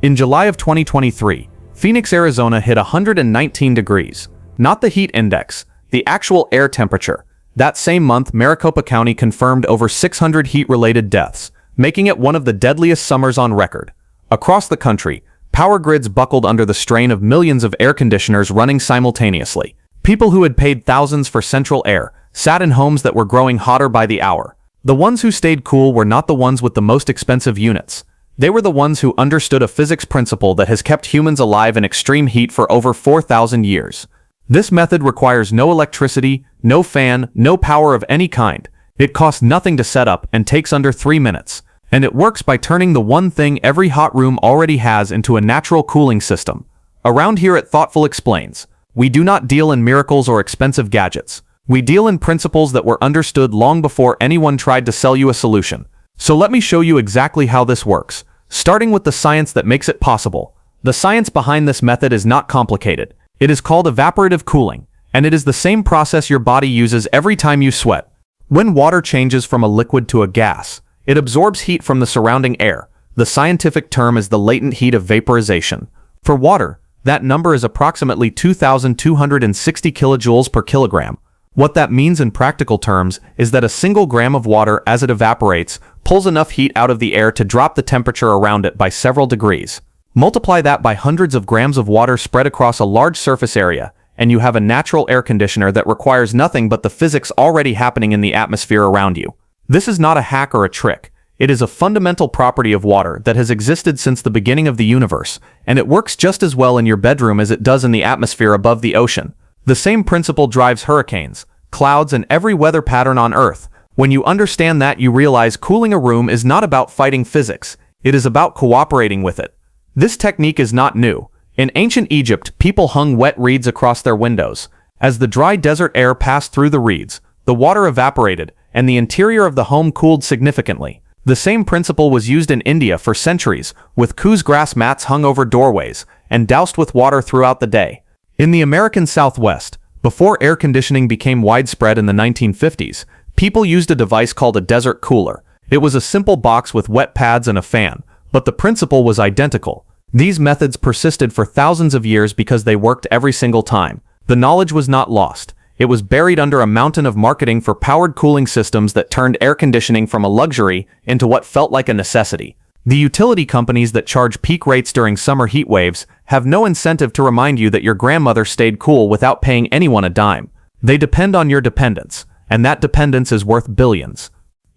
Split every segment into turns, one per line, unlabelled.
In July of 2023, Phoenix, Arizona hit 119 degrees. Not the heat index, the actual air temperature. That same month, Maricopa County confirmed over 600 heat-related deaths, making it one of the deadliest summers on record. Across the country, power grids buckled under the strain of millions of air conditioners running simultaneously. People who had paid thousands for central air sat in homes that were growing hotter by the hour. The ones who stayed cool were not the ones with the most expensive units. They were the ones who understood a physics principle that has kept humans alive in extreme heat for over 4,000 years. This method requires no electricity, no fan, no power of any kind. It costs nothing to set up and takes under 3 minutes. And it works by turning the one thing every hot room already has into a natural cooling system. Around here at Thoughtful Explains, we do not deal in miracles or expensive gadgets. We deal in principles that were understood long before anyone tried to sell you a solution. So let me show you exactly how this works, starting with the science that makes it possible. The science behind this method is not complicated. It is called evaporative cooling, and it is the same process your body uses every time you sweat. When water changes from a liquid to a gas, it absorbs heat from the surrounding air. The scientific term is the latent heat of vaporization. For water, that number is approximately 2,260 kilojoules per kilogram. What that means in practical terms is that a single gram of water, as it evaporates, pulls enough heat out of the air to drop the temperature around it by several degrees. Multiply that by hundreds of grams of water spread across a large surface area, and you have a natural air conditioner that requires nothing but the physics already happening in the atmosphere around you. This is not a hack or a trick. It is a fundamental property of water that has existed since the beginning of the universe, and it works just as well in your bedroom as it does in the atmosphere above the ocean. The same principle drives hurricanes, clouds, and every weather pattern on Earth. When you understand that, you realize cooling a room is not about fighting physics. It is about cooperating with it. This technique is not new. In ancient Egypt, people hung wet reeds across their windows. As the dry desert air passed through the reeds, the water evaporated, and the interior of the home cooled significantly. The same principle was used in India for centuries, with coos grass mats hung over doorways and doused with water throughout the day. In the American Southwest, before air conditioning became widespread in the 1950s, people used a device called a desert cooler. It was a simple box with wet pads and a fan, but the principle was identical. These methods persisted for thousands of years because they worked every single time. The knowledge was not lost. It was buried under a mountain of marketing for powered cooling systems that turned air conditioning from a luxury into what felt like a necessity. The utility companies that charge peak rates during summer heat waves have no incentive to remind you that your grandmother stayed cool without paying anyone a dime. They depend on your dependence, and that dependence is worth billions.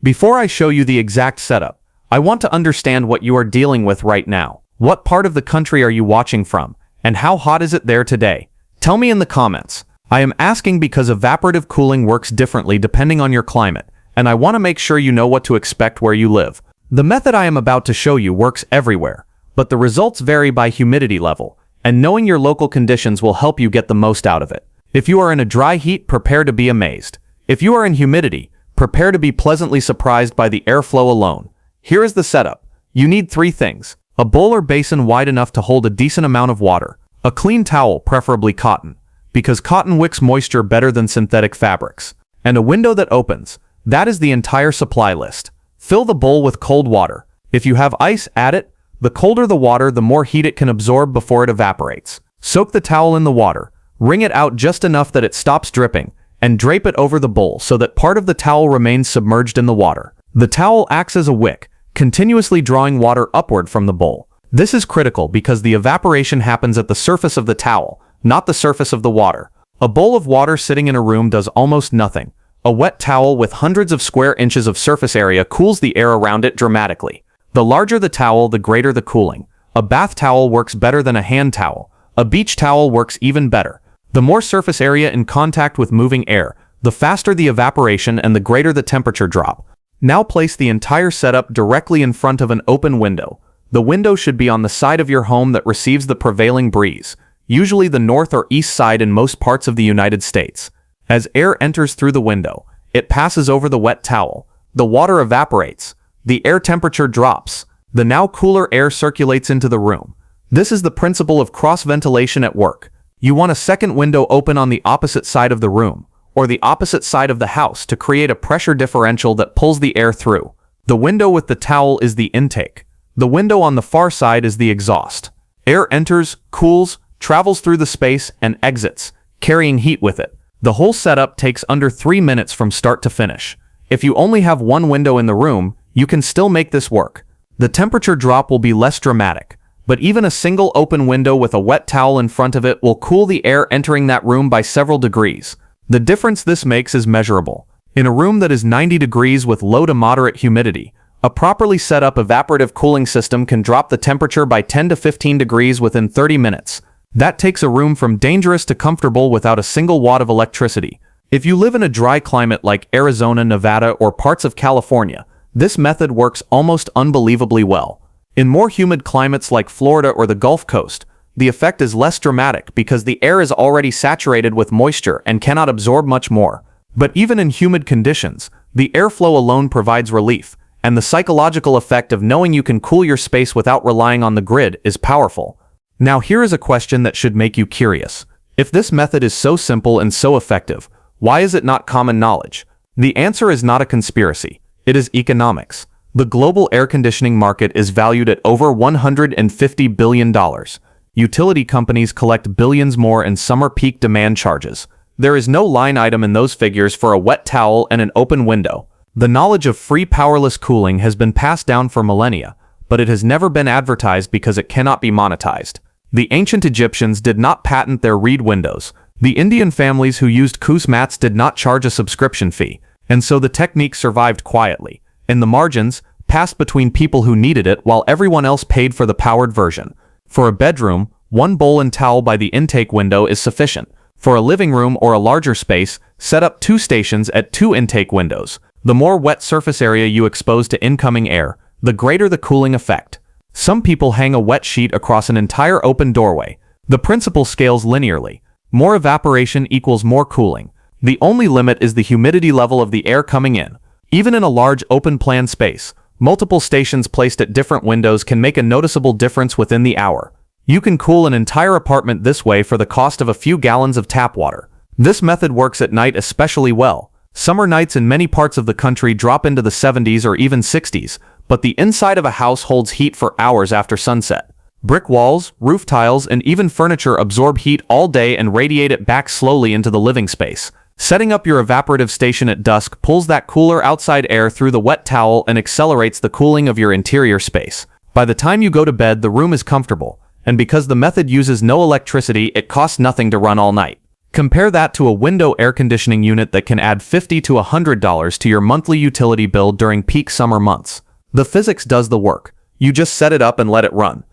Before I show you the exact setup, I want to understand what you are dealing with right now. What part of the country are you watching from, and how hot is it there today? Tell me in the comments. I am asking because evaporative cooling works differently depending on your climate, and I want to make sure you know what to expect where you live. The method I am about to show you works everywhere, but the results vary by humidity level, and knowing your local conditions will help you get the most out of it. If you are in a dry heat, prepare to be amazed. If you are in humidity, prepare to be pleasantly surprised by the airflow alone. Here is the setup. You need 3 things. A bowl or basin wide enough to hold a decent amount of water. A clean towel, preferably cotton, because cotton wicks moisture better than synthetic fabrics. And a window that opens. That is the entire supply list. Fill the bowl with cold water. If you have ice, add it. The colder the water, the more heat it can absorb before it evaporates. Soak the towel in the water. Wring it out just enough that it stops dripping, and drape it over the bowl so that part of the towel remains submerged in the water. The towel acts as a wick, continuously drawing water upward from the bowl. This is critical because the evaporation happens at the surface of the towel, not the surface of the water. A bowl of water sitting in a room does almost nothing. A wet towel with hundreds of square inches of surface area cools the air around it dramatically. The larger the towel, the greater the cooling. A bath towel works better than a hand towel. A beach towel works even better. The more surface area in contact with moving air, the faster the evaporation and the greater the temperature drop. Now place the entire setup directly in front of an open window. The window should be on the side of your home that receives the prevailing breeze, usually the north or east side in most parts of the United States. As air enters through the window, it passes over the wet towel. The water evaporates. The air temperature drops. The now cooler air circulates into the room. This is the principle of cross-ventilation at work. You want a second window open on the opposite side of the room, or the opposite side of the house, to create a pressure differential that pulls the air through. The window with the towel is the intake. The window on the far side is the exhaust. Air enters, cools, travels through the space, and exits, carrying heat with it. The whole setup takes under 3 minutes from start to finish. If you only have one window in the room, you can still make this work. The temperature drop will be less dramatic, but even a single open window with a wet towel in front of it will cool the air entering that room by several degrees. The difference this makes is measurable. In a room that is 90 degrees with low to moderate humidity, a properly set up evaporative cooling system can drop the temperature by 10 to 15 degrees within 30 minutes. That takes a room from dangerous to comfortable without a single watt of electricity. If you live in a dry climate like Arizona, Nevada, or parts of California, this method works almost unbelievably well. In more humid climates like Florida or the Gulf Coast, the effect is less dramatic because the air is already saturated with moisture and cannot absorb much more. But even in humid conditions, the airflow alone provides relief, and the psychological effect of knowing you can cool your space without relying on the grid is powerful. Now here is a question that should make you curious. If this method is so simple and so effective, why is it not common knowledge? The answer is not a conspiracy. It is economics. The global air conditioning market is valued at over $150 billion. Utility companies collect billions more in summer peak demand charges. There is no line item in those figures for a wet towel and an open window. The knowledge of free powerless cooling has been passed down for millennia, but it has never been advertised because it cannot be monetized. The ancient Egyptians did not patent their reed windows. The Indian families who used coos mats did not charge a subscription fee, and so the technique survived quietly, in the margins, passed between people who needed it while everyone else paid for the powered version. For a bedroom, one bowl and towel by the intake window is sufficient. For a living room or a larger space, set up 2 stations at 2 intake windows. The more wet surface area you expose to incoming air, the greater the cooling effect. Some people hang a wet sheet across an entire open doorway. The principle scales linearly. More evaporation equals more cooling. The only limit is the humidity level of the air coming in. Even in a large open-plan space, multiple stations placed at different windows can make a noticeable difference within the hour. You can cool an entire apartment this way for the cost of a few gallons of tap water. This method works at night especially well. Summer nights in many parts of the country drop into the 70s or even 60s, but the inside of a house holds heat for hours after sunset. Brick walls, roof tiles, and even furniture absorb heat all day and radiate it back slowly into the living space. Setting up your evaporative station at dusk pulls that cooler outside air through the wet towel and accelerates the cooling of your interior space. By the time you go to bed, the room is comfortable, and because the method uses no electricity, it costs nothing to run all night. Compare that to a window air conditioning unit that can add $50 to $100 to your monthly utility bill during peak summer months. The physics does the work. You just set it up and let it run.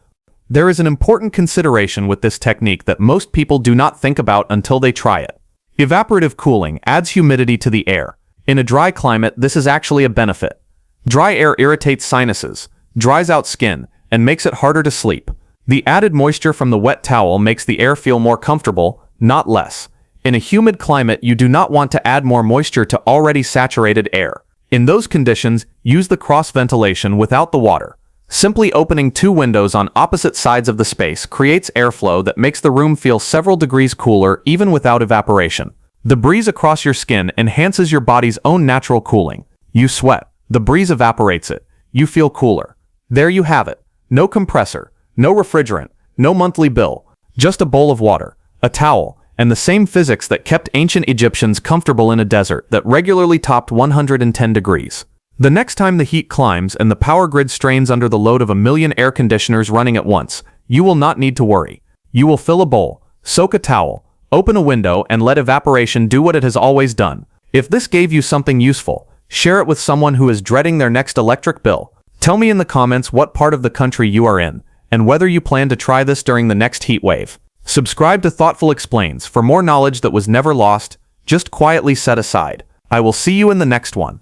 There is an important consideration with this technique that most people do not think about until they try it. Evaporative cooling adds humidity to the air. In a dry climate, this is actually a benefit. Dry air irritates sinuses, dries out skin, and makes it harder to sleep. The added moisture from the wet towel makes the air feel more comfortable, not less. In a humid climate, you do not want to add more moisture to already saturated air. In those conditions, use the cross ventilation without the water. Simply opening 2 windows on opposite sides of the space creates airflow that makes the room feel several degrees cooler even without evaporation. The breeze across your skin enhances your body's own natural cooling. You sweat. The breeze evaporates it. You feel cooler. There you have it. No compressor, no refrigerant, no monthly bill, just a bowl of water, a towel, and the same physics that kept ancient Egyptians comfortable in a desert that regularly topped 110 degrees. The next time the heat climbs and the power grid strains under the load of a million air conditioners running at once, you will not need to worry. You will fill a bowl, soak a towel, open a window, and let evaporation do what it has always done. If this gave you something useful, share it with someone who is dreading their next electric bill. Tell me in the comments what part of the country you are in, and whether you plan to try this during the next heat wave. Subscribe to Thoughtful Explains for more knowledge that was never lost, just quietly set aside. I will see you in the next one.